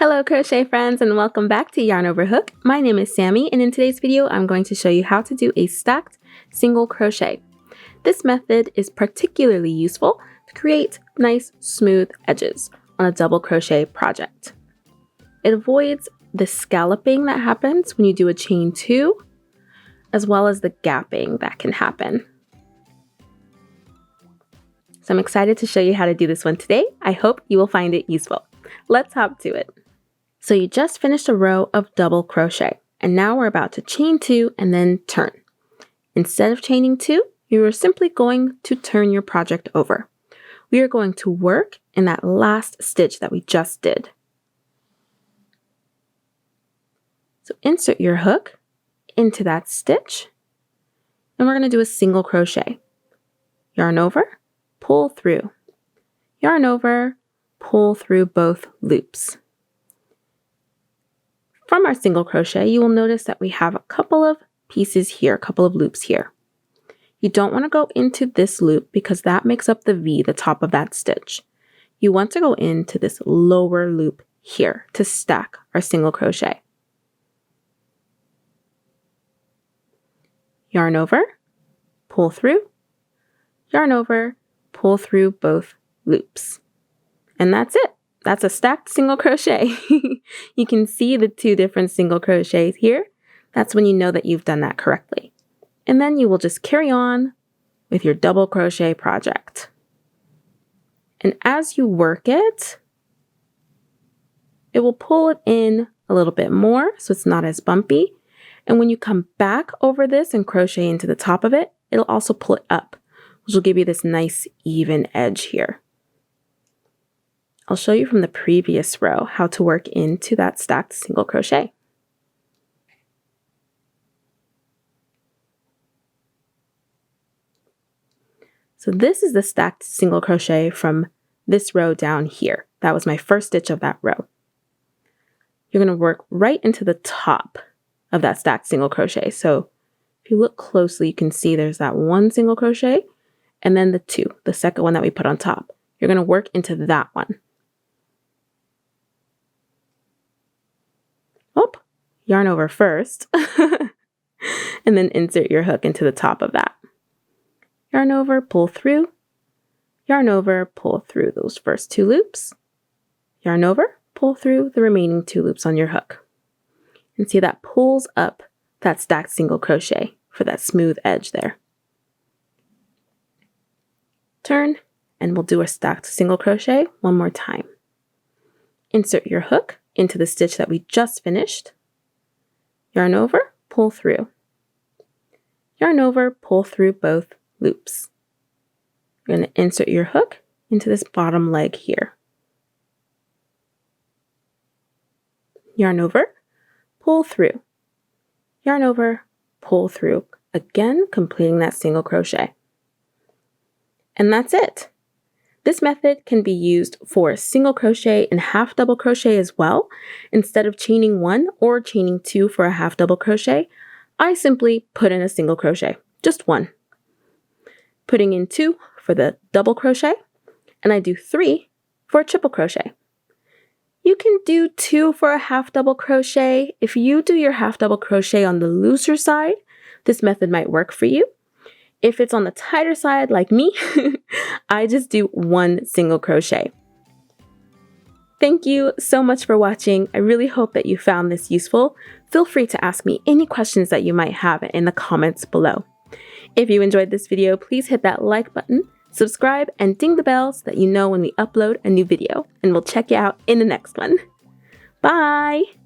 Hello crochet friends and welcome back to Yarn Over Hook. My name is Sammy and in today's video I'm going to show you how to do a stacked single crochet. This method is particularly useful to create nice smooth edges on a double crochet project. It avoids the scalloping that happens when you do a chain 2 as well as the gapping that can happen. So I'm excited to show you how to do this one today. I hope you will find it useful. Let's hop to it. So you just finished a row of double crochet and now we're about to chain 2 and then turn. Instead of chaining 2, you are simply going to turn your project over. We are going to work in that last stitch that we just did. So insert your hook into that stitch and we're going to do a single crochet. Yarn over, pull through. Yarn over, pull through both loops. From our single crochet, you will notice that we have a couple of pieces here, a couple of loops here. You don't want to go into this loop because that makes up the V, the top of that stitch. You want to go into this lower loop here to stack our single crochet. Yarn over, pull through, yarn over, pull through both loops. And that's it. That's a stacked single crochet. You can see the 2 different single crochets here. That's when you know that you've done that correctly. And then you will just carry on with your double crochet project. And as you work it, it will pull it in a little bit more so it's not as bumpy. And when you come back over this and crochet into the top of it, it'll also pull it up, which will give you this nice even edge here. I'll show you from the previous row how to work into that stacked single crochet. So this is the stacked single crochet from this row down here. That was my first stitch of that row. You're going to work right into the top of that stacked single crochet. So if you look closely, you can see there's that 1 single crochet and then the 2, the second one that we put on top. You're going to work into that one. Yarn over first and then insert your hook into the top of that. Yarn over, pull through, yarn over, pull through those first 2 loops, yarn over, pull through the remaining 2 loops on your hook. And see that pulls up that stacked single crochet for that smooth edge there. Turn and we'll do a stacked single crochet one more time. Insert your hook into the stitch that we just finished. Yarn over, pull through. Yarn over, pull through both loops. You're going to insert your hook into this bottom leg here. Yarn over, pull through. Yarn over, pull through. Again, completing that single crochet. And that's it. This method can be used for single crochet and half double crochet as well. Instead of chaining 1 or chaining 2 for a half double crochet, I simply put in a single crochet, just 1. Putting in 2 for the double crochet, and I do 3 for a triple crochet. You can do 2 for a half double crochet. If you do your half double crochet on the looser side, this method might work for you. If it's on the tighter side like me, I just do 1 single crochet. Thank you so much for watching. I really hope that you found this useful. Feel free to ask me any questions that you might have in the comments below. If you enjoyed this video, please hit that like button, subscribe, and ding the bell so that you know when we upload a new video. And we'll check you out in the next one. Bye!